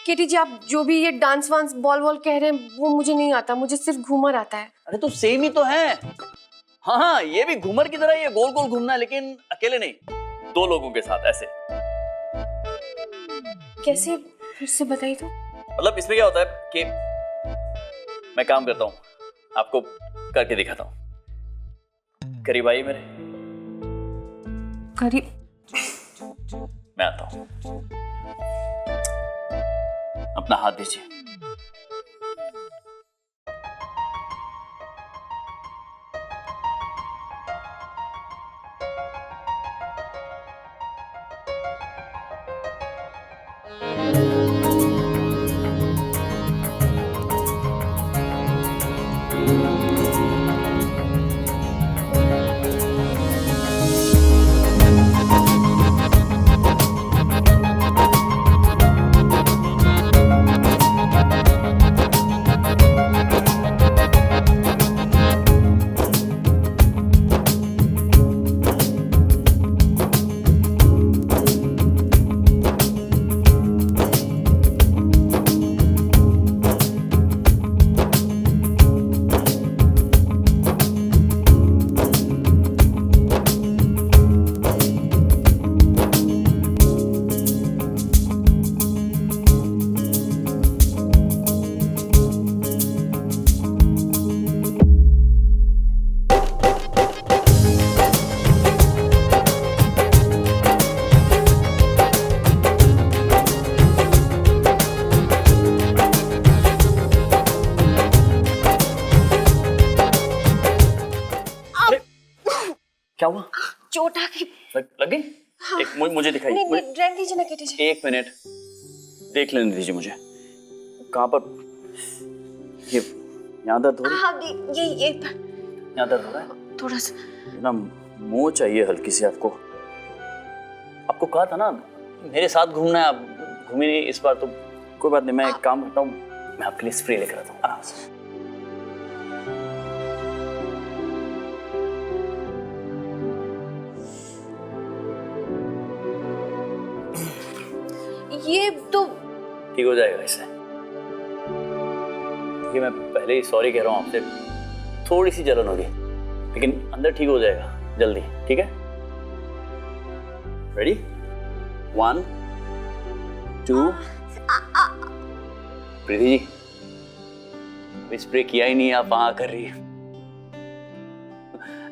केटी जी, आप जो भी ये डांस वांस बॉल वॉल कह रहे हैं वो मुझे नहीं आता, मुझे सिर्फ घूमर आता है। अरे तो सेम ही तो है। हाँ हाँ, ये भी घूमर की तरह ये गोल गोल घूमना है, लेकिन अकेले नहीं, दो लोगों के साथ ऐसे। कैसे, फिर से बताइए तो। मतलब इसमें क्या होता है कि मैं काम करता हूँ, आपको करके दिखाता हूँ। करीब आइए मेरे। करीब? मैं आता हूँ। अपना हाथ दीजिए। क्या हुआ? चोट आ गई। लग गई? हाँ। एक मुझे दिखाइए। नहीं, रहने दीजिए ना केटी जी। एक मिनट देख लेने दीजिए मुझे। कहाँ पर? ये यहाँ दर्द हो रही है? हाँ, ये यहाँ दर्द हो रहा है? थोड़ा सा ना, मोह चाहिए हल्की सी आपको। आपको कहा था ना मेरे साथ घूमना है, आप घूमी नहीं इस बार तो। कोई बात नहीं, मैं एक काम करता हूँ, मैं आपके लिए स्प्रे लेकर आता हूँ आराम से। ये तो ठीक हो जाएगा इससे। देखिए मैं पहले ही सॉरी कह रहा हूँ आपसे, थोड़ी सी जलन होगी लेकिन अंदर ठीक हो जाएगा जल्दी, ठीक है? रेडी? 1 2। प्रीति जी, अभी स्प्रे किया ही नहीं, आप वहां कर रही है।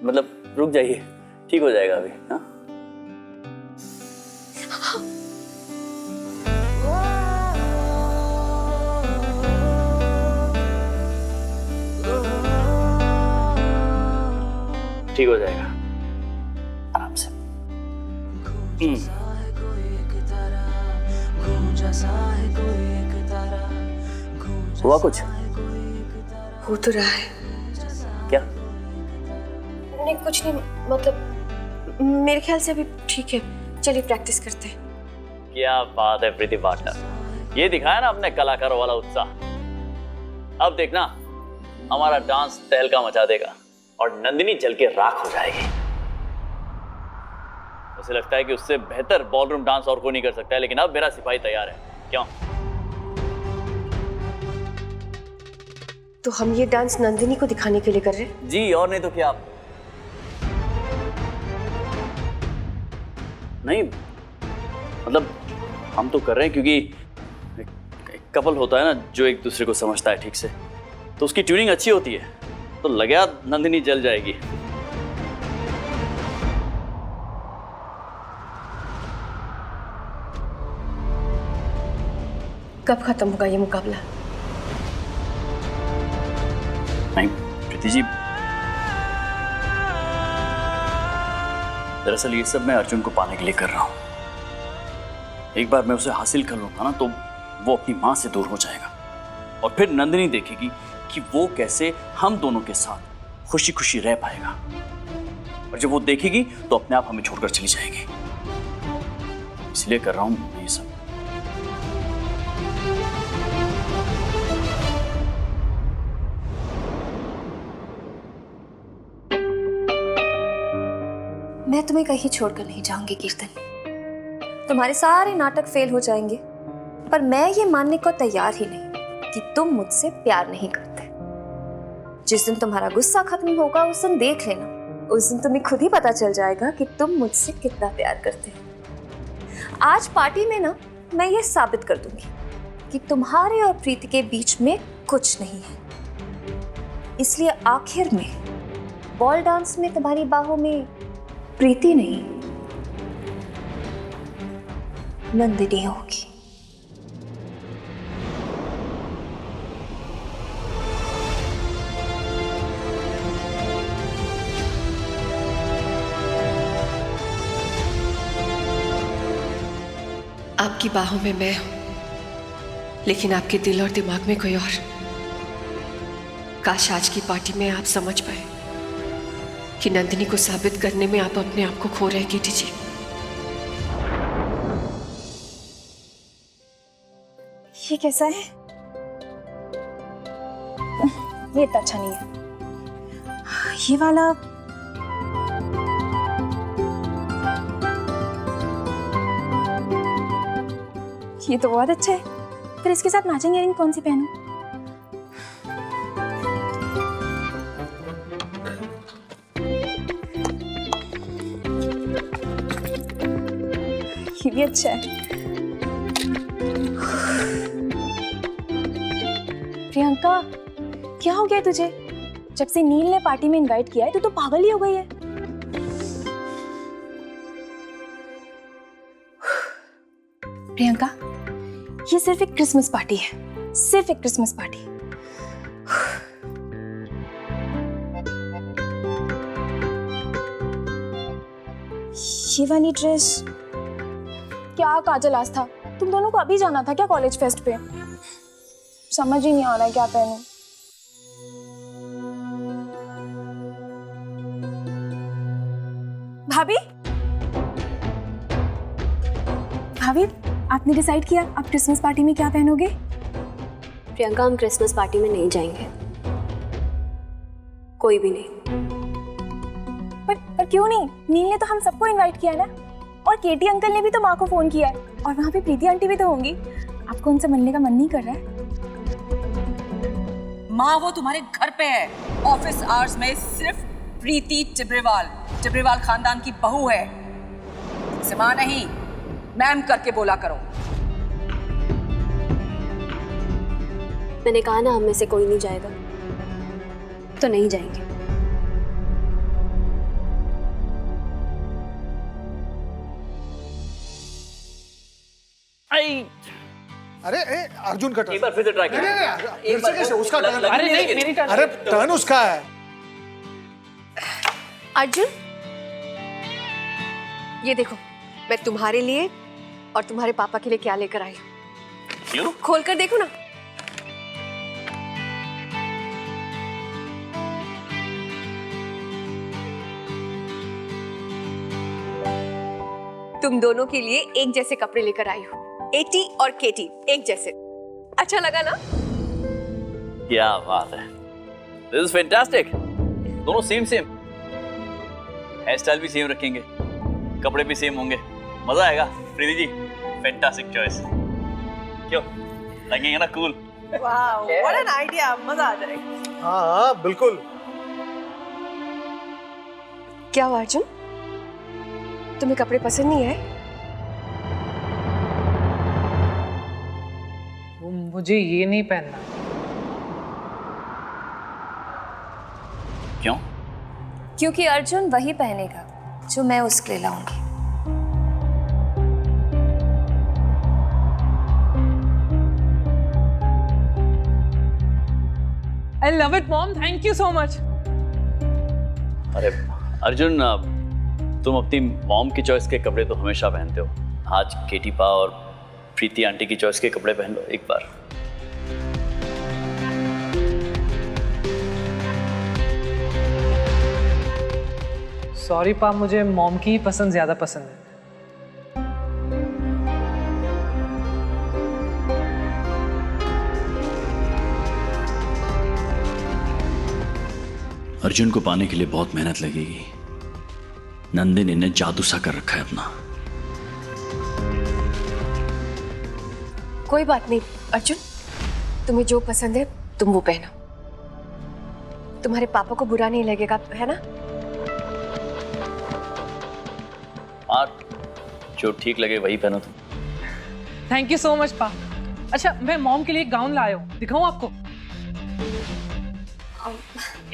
मतलब रुक जाइए, ठीक हो जाएगा अभी। हाँ, ठीक हो जाएगा आराम से। हुआ कुछ? हो तो रहा है। क्या? नहीं, कुछ नहीं, मतलब मेरे ख्याल से अभी ठीक है। चलिए प्रैक्टिस करते हैं। क्या बात है प्रीति पार्टनर, ये दिखाया ना अपने कलाकारों वाला उत्साह। अब देखना हमारा डांस तहलका मचा देगा और नंदिनी जल के राख हो जाएगी। उसे लगता है कि उससे बेहतर बॉलरूम डांस और कोई नहीं कर सकता है, लेकिन अब मेरा सिपाही तैयार है। क्यों? तो हम ये डांस नंदिनी को दिखाने के लिए कर रहे हैं? जी, और नहीं तो क्या। आप नहीं, मतलब हम तो कर रहे हैं क्योंकि एक कपल होता है ना जो एक दूसरे को समझता है ठीक से, तो उसकी ट्यूनिंग अच्छी होती है, तो लगा नंदिनी जल जाएगी। कब खत्म होगा ये मुकाबला? नहीं प्रीति जी, दरअसल ये सब मैं अर्जुन को पाने के लिए कर रहा हूं। एक बार मैं उसे हासिल कर लूंगा ना तो वो अपनी मां से दूर हो जाएगा और फिर नंदिनी देखेगी कि वो कैसे हम दोनों के साथ खुशी खुशी रह पाएगा, और जब वो देखेगी तो अपने आप हमें छोड़कर चली जाएगी। इसलिए कर रहा हूं मैं ये सब। मैं तुम्हें कहीं छोड़कर नहीं जाऊंगी कीर्तन। तुम्हारे सारे नाटक फेल हो जाएंगे पर मैं ये मानने को तैयार ही नहीं कि तुम मुझसे प्यार नहीं करते। जिस दिन तुम्हारा गुस्सा खत्म होगा उस दिन देख लेना, उस दिन तुम्हें खुद ही पता चल जाएगा कि तुम मुझसे कितना प्यार करते हो। आज पार्टी में ना मैं ये साबित कर दूंगी कि तुम्हारे और प्रीति के बीच में कुछ नहीं है। इसलिए आखिर में बॉल डांस में तुम्हारी बाहों में प्रीति नहीं, नंदिनी होगी। आपकी बाहों में मैं हूं, लेकिन आपके दिल और दिमाग में कोई और। काश आज की पार्टी में आप समझ पाए कि नंदिनी को साबित करने में आप अपने आप को खो रहे हैं कीटी जी। ये कैसा है? ये इतना अच्छा नहीं है। ये वाला ये तो बहुत अच्छा है। फिर इसके साथ मैचिंग इयररिंग कौन सी पहनूं? ये भी अच्छा है। प्रियंका, क्या हो गया तुझे? जब से नील ने पार्टी में इनवाइट किया है तू तो पागल ही हो गई है। प्रियंका, ये सिर्फ एक क्रिसमस पार्टी है, सिर्फ एक क्रिसमस पार्टी। ये वाली ड्रेस क्या काजल, आज था तुम दोनों को अभी जाना था क्या कॉलेज फेस्ट पे? समझ ही नहीं आ रहा है क्या पहनूं। भाभी, भाभी, आपने डिसाइड किया आप क्रिसमस पार्टी में क्या पहनोगे? प्रियंका, हम क्रिसमस पार्टी में नहीं जाएंगे, कोई भी नहीं। पर क्यों नहीं? नील ने तो हम सबको इनवाइट किया ना, और केटी अंकल ने भी तो माँ को फोन किया है, और वहाँ पे प्रीति आंटी भी तो होंगी। आपको उनसे मिलने का मन नहीं कर रहा है? माँ, वो तुम्हारे घर पे है। ऑफिस आवर्स में सिर्फ प्रीति टिब्रेवाल खानदान की बहू है। इसे माँ नहीं, मैम करके बोला करो। मैंने कहा ना, हम में से कोई नहीं जाएगा, तो नहीं जाएंगे। अरे अर्जुन का टर्न। एक बार फिर से ट्राई करें। फिर से कैसे? उसका टर्न। अरे नहीं, मेरी टर्न। अरे टर्न उसका है। अर्जुन, ये देखो, मैं तुम्हारे लिए और तुम्हारे पापा के लिए क्या लेकर आई हूँ। क्यों? खोल कर देखो ना। तुम दोनों के लिए एक जैसे कपड़े लेकर आई हूँ। एटी और केटी एक जैसे। अच्छा लगा ना? क्या बात है, दिस इज फैंटास्टिक। दोनों सेम हेयर स्टाइल भी सेम रखेंगे, कपड़े भी सेम होंगे, मजा आएगा। Preeti ji, fantastic choice. क्यों, लगेंगे ना कूल? वाह, व्हाट एन आइडिया, मजा आ जाएगा। हाँ बिल्कुल। क्या हुआ अर्जुन, तुम्हें कपड़े पसंद नहीं आए? मुझे ये नहीं पहनना। क्यों? क्योंकि अर्जुन वही पहनेगा जो मैं उसके लिए लाऊंगी। I love it, mom. Thank you so much. अरे अर्जुन, तुम अपनी मॉम की चॉइस के कपड़े तो हमेशा पहनते हो, आज केटी पा और प्रीति आंटी की चॉइस के कपड़े पहन लो एक बार। सॉरी पा, मुझे मॉम की ही पसंद ज्यादा पसंद है। अर्जुन को पाने के लिए बहुत मेहनत लगेगी। नंदिनी ने जादू सा कर रखा है अपना। कोई बात नहीं अर्जुन, तुम्हें जो पसंद है तुम वो पहनो, तुम्हारे पापा को बुरा नहीं लगेगा, है ना? हाँ, जो ठीक लगे वही पहनो तुम। थैंक यू सो मच पा। अच्छा, मैं मॉम के लिए एक गाउन लाया हूँ, दिखाऊं आपको?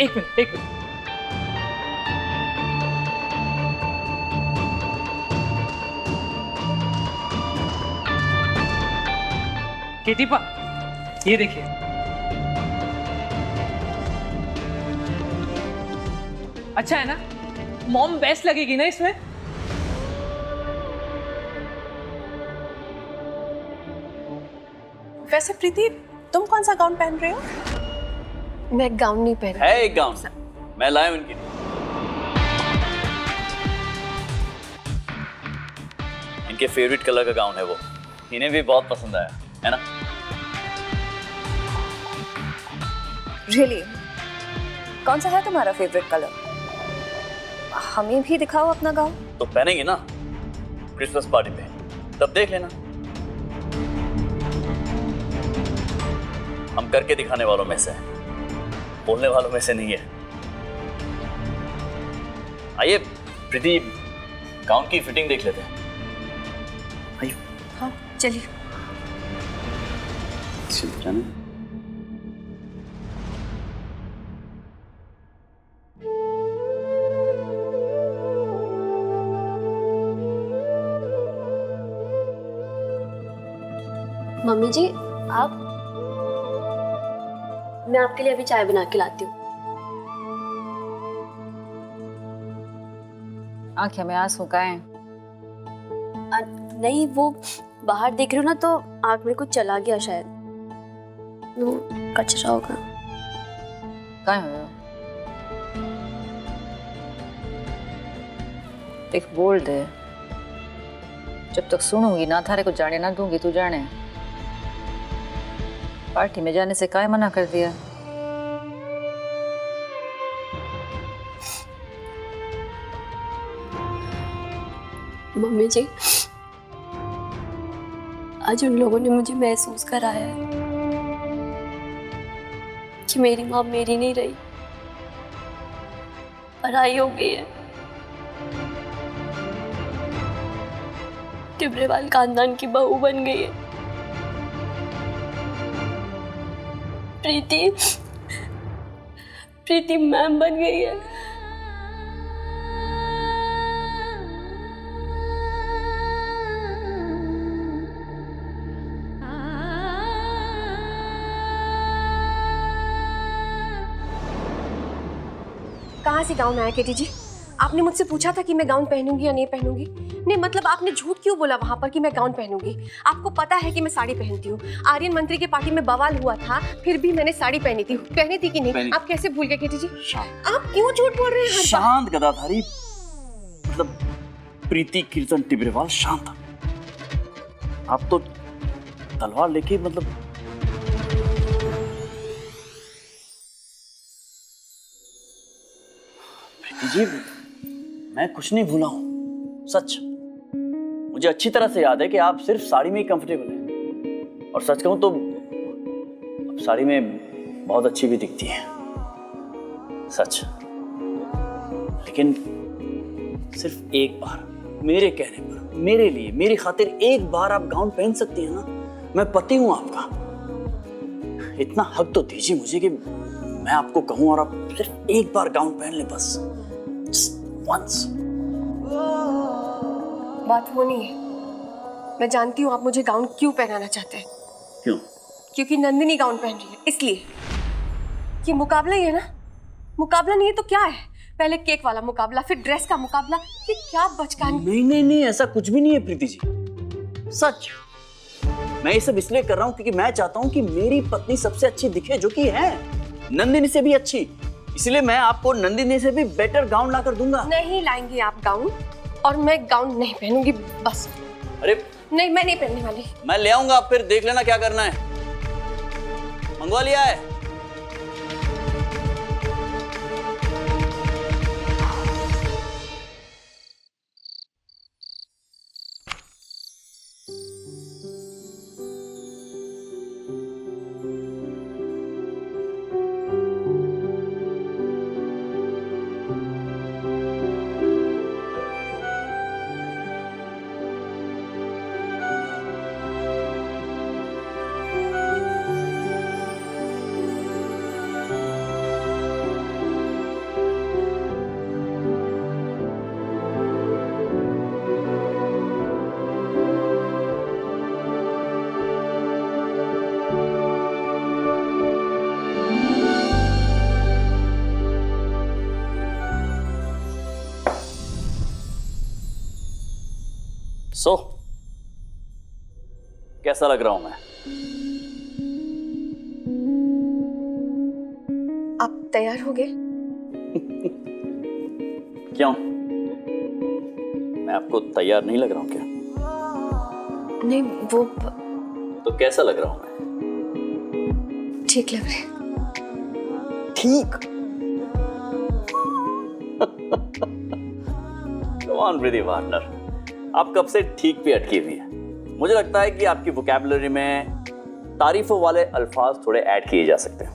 एक मिनट, एक मिनट। केटी पा, ये देखिए। अच्छा है ना? मॉम बेस्ट लगेगी ना इसमें? वैसे प्रीति, तुम कौन सा गाउन पहन रहे हो? मैं गाउन नहीं पहन। है एक गाउन, मैं लाया हूं इनके लिए। इनके फेवरेट कलर का गाउन है वो, इन्हें भी बहुत पसंद आया, है ना? रियली? कौन सा है तुम्हारा फेवरेट कलर? हमें भी दिखाओ अपना गाउन। तो पहनेंगे ना क्रिसमस पार्टी पे, तब देख लेना। हम करके दिखाने वालों में से हैं, बोलने वालों में से नहीं है। आइए प्रीति, गाउन की फिटिंग देख लेते हैं। आइए। हाँ चलिए। जाने। मम्मी जी, आप, मैं आपके लिए अभी चाय बना के लाती हूँ। आंखें में आंसू का है? नहीं, वो बाहर देख रही हूँ ना तो आँख में कुछ चला गया शायद, वो कचरा होगा। कहाँ हो? देख, बोल दे। जब तक सुनूंगी ना, थारे को जाने ना दूंगी, तू जाने। पार्टी में जाने से काहे मना कर दिया? मम्मी जी, आज उन लोगों ने मुझे महसूस कराया है कि मेरी माँ मेरी नहीं रही, पराई हो गई है। टिब्रेवाल खानदान की बहू बन गई है। प्रीति मैम बन गई है। कहाँ से गाउन आया केटी जी? आपने मुझसे पूछा था कि मैं गाउन पहनूंगी या नहीं पहनूंगी? नहीं मतलब आपने झूठ क्यों बोला वहां पर कि मैं गाउन पहनूंगी? आपको पता है कि मैं साड़ी पहनती हूँ। आर्यन मंत्री के पार्टी में बवाल हुआ था, फिर भी मैंने साड़ी पहनी थी कि नहीं? आप कैसे भूल गए केटी जी? आप क्यों झूठ बोल रहे हैं? शांत गदाधारी, मतलब प्रीति कीर्तन टिब्रेवाल शांत। आप तो तलवार लेके, मतलब प्रीति जी, मैं कुछ नहीं भूला हूं, सच। मुझे अच्छी तरह से याद है कि आप सिर्फ साड़ी में ही कंफर्टेबल हैं, और सच कहूं तो आप साड़ी में बहुत अच्छी भी दिखती हैं, सच। लेकिन सिर्फ एक बार मेरे कहने पर, मेरे लिए, मेरी खातिर एक बार आप गाउन पहन सकती हैं ना? मैं पति हूं आपका, इतना हक तो दीजिए मुझे कि मैं आपको कहूं और आप सिर्फ एक बार गाउन पहन ले, बस वंस। बात वो नहीं है। मैं जानती हूँ आप मुझे गाउन क्यों पहनाना चाहते हैं। क्यों? क्योंकि नंदिनी गाउन पहन रही है, इसलिए। ये मुकाबला ही है ना? मुकाबला नहीं है तो क्या है? पहले केक वाला मुकाबला, फिर ड्रेस का मुकाबला, ये क्या बचकानी। नहीं नहीं नहीं, ऐसा कुछ भी नहीं है प्रीति जी, सच। मैं ये सब इसलिए कर रहा हूँ क्योंकि मैं चाहता हूँ कि मेरी पत्नी सबसे अच्छी दिखे, जो कि है नंदिनी से भी अच्छी। इसलिए मैं आपको नंदिनी से भी बेटर गाउन लाकर दूंगा। नहीं लाएंगे आप गाउन, और मैं गाउन नहीं पहनूंगी, बस। अरे नहीं, मैं नहीं पहनने वाली। मैं ले आऊंगा, आप फिर देख लेना क्या करना है। मंगवा लिया है। सो कैसा लग रहा हूं मैं? आप तैयार हो गए? क्यों? मैं आपको तैयार नहीं लग रहा हूं क्या? नहीं, वो तो कैसा लग रहा हूं मैं? ठीक लग रहे हैं। ठीक? Come on, प्रीति पार्टनर, आप कब से ठीक पे अटकी हुई है? मुझे लगता है कि आपकी वोकैबुलरी में तारीफों वाले अल्फाज थोड़े ऐड किए जा सकते हैं।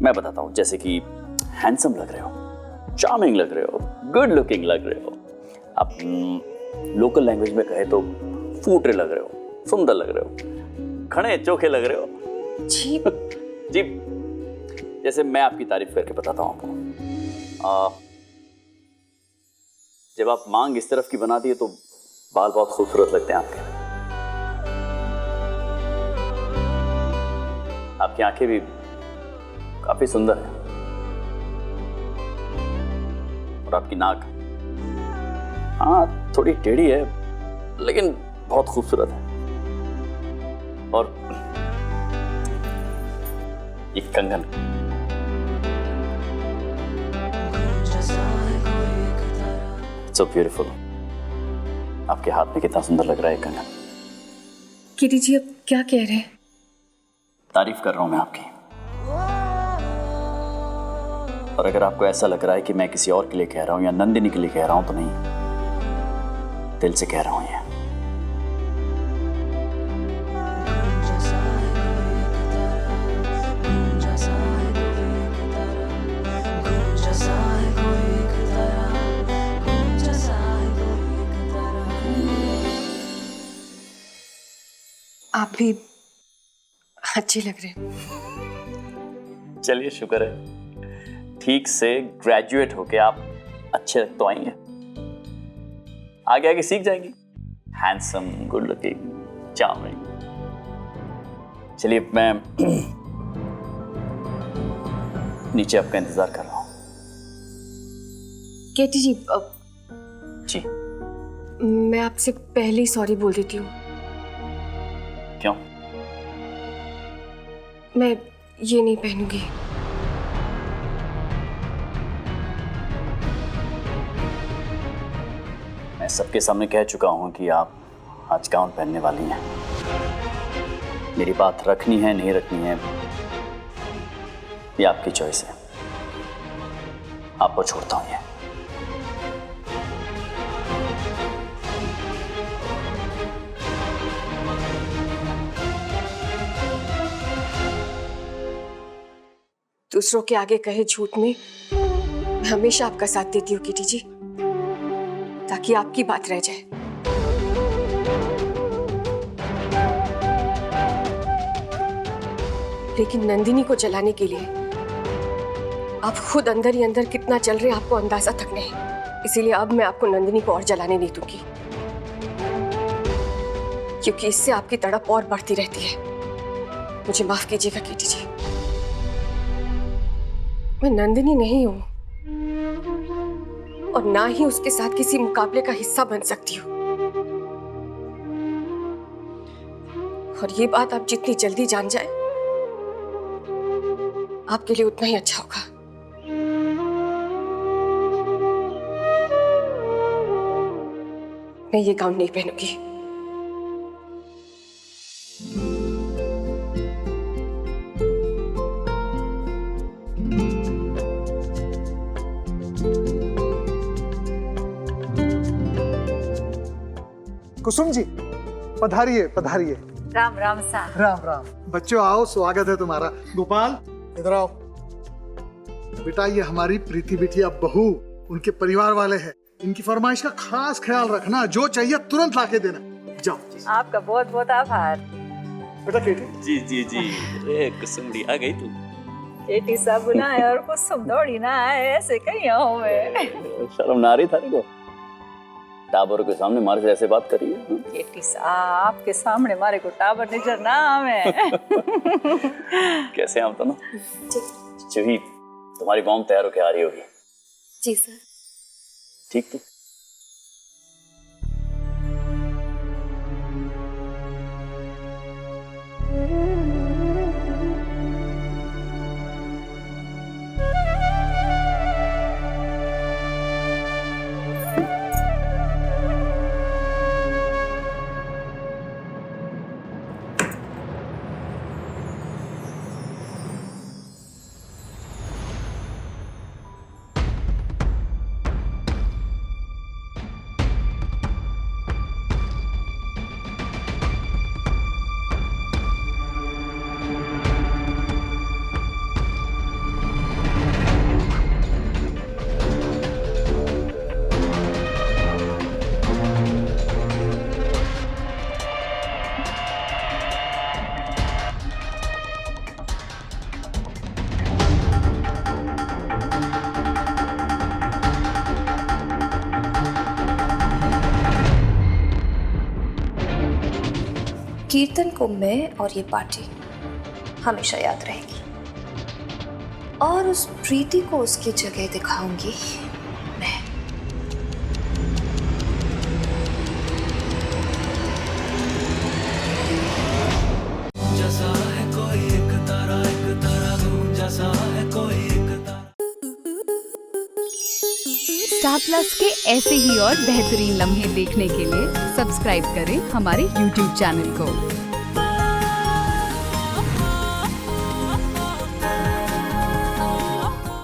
मैं बताता हूं, जैसे कि हैंडसम लग रहे हो, चार्मिंग लग रहे हो, गुड लुकिंग लग रहे हो। आप लोकल लैंग्वेज में कहे तो फूटे लग रहे हो, सुंदर लग रहे हो, खड़े चोखे लग रहे हो। जी जी, जैसे मैं आपकी तारीफ करके बताता हूं आपको। जब आप मांग इस तरफ की बनाती है तो बाल बहुत खूबसूरत लगते हैं आपके। आपकी आंखें भी काफी सुंदर है, और आपकी नाक, हाँ थोड़ी टेढ़ी है लेकिन बहुत खूबसूरत है। और ये कंगन, सो ब्यूटीफुल। आपके हाथ में कितना सुंदर लग रहा है कंगन। किटी जी, अब क्या कह रहे हैं? तारीफ कर रहा हूं मैं आपकी। और अगर आपको ऐसा लग रहा है कि मैं किसी और के लिए कह रहा हूं या नंदिनी के लिए कह रहा हूं तो नहीं, दिल से कह रहा हूं ये। आप भी अच्छे लग रहे हैं। चलिए, शुक्र है ठीक से ग्रेजुएट होके आप अच्छे तो आएंगे, आगे आगे सीख जाएंगी। Handsome, good looking, charming. चलिए, मैं नीचे आपका इंतजार कर रहा हूं। केटी जी, जी, मैं आपसे पहले ही सॉरी बोल देती हूँ। क्यों? मैं ये नहीं पहनूंगी। मैं सबके सामने कह चुका हूं कि आप आज गाउन पहनने वाली हैं। मेरी बात रखनी है नहीं रखनी है ये आपकी चॉइस है, आपको छोड़ता हूं ये। दूसरों के आगे कहे झूठ में मैं हमेशा आपका साथ देती हूँ किटी जी, ताकि आपकी बात रह जाए। लेकिन नंदिनी को जलाने के लिए आप खुद अंदर ही अंदर कितना चल रहे आपको अंदाजा तक नहीं। इसीलिए अब मैं आपको नंदिनी को और जलाने नहीं दूंगी, क्योंकि इससे आपकी तड़प और बढ़ती रहती है। मुझे माफ कीजिएगा किटी जी, मैं नंदिनी नहीं हूं और ना ही उसके साथ किसी मुकाबले का हिस्सा बन सकती हूं। और ये बात आप जितनी जल्दी जान जाए आपके लिए उतना ही अच्छा होगा। मैं ये गाउन नहीं पहनूंगी। कुसुम जी, पधारिए पधारिए। राम राम सा। राम राम। बच्चों आओ, स्वागत है तुम्हारा। गोपाल, इधर आओ। बेटा, ये हमारी प्रीति बिटिया बहू, उनके परिवार वाले हैं। इनकी फरमाइश का खास ख्याल रखना, जो चाहिए तुरंत लाके देना। जाओ। आपका बहुत बहुत आभार। बेटा केटी। जी जी जी। अरे कुसुमड़ी आ गई तू। केटी सा बुलाए और कुसुम दौड़ी ना आए, ऐसे कहीं हूं मैं। शर्म ना आ रही था तेरे को? टाबर के सामने मारे से ऐसे बात करी है? केटी सा, आपके सामने मारे को टाबर नजर ना आवे। कैसे आप तो ना चुही तुम्हारी बॉम्ब तैयार होके आ रही होगी। जी सर। ठीक तो कीर्तन को मैं और ये पार्टी हमेशा याद रहेगी, और उस प्रीति को उसकी जगह दिखाऊंगी मैं। स्टार प्लस के ऐसे ही और बेहतरीन लम्हे देखने के लिए सब्सक्राइब करें हमारे YouTube चैनल को।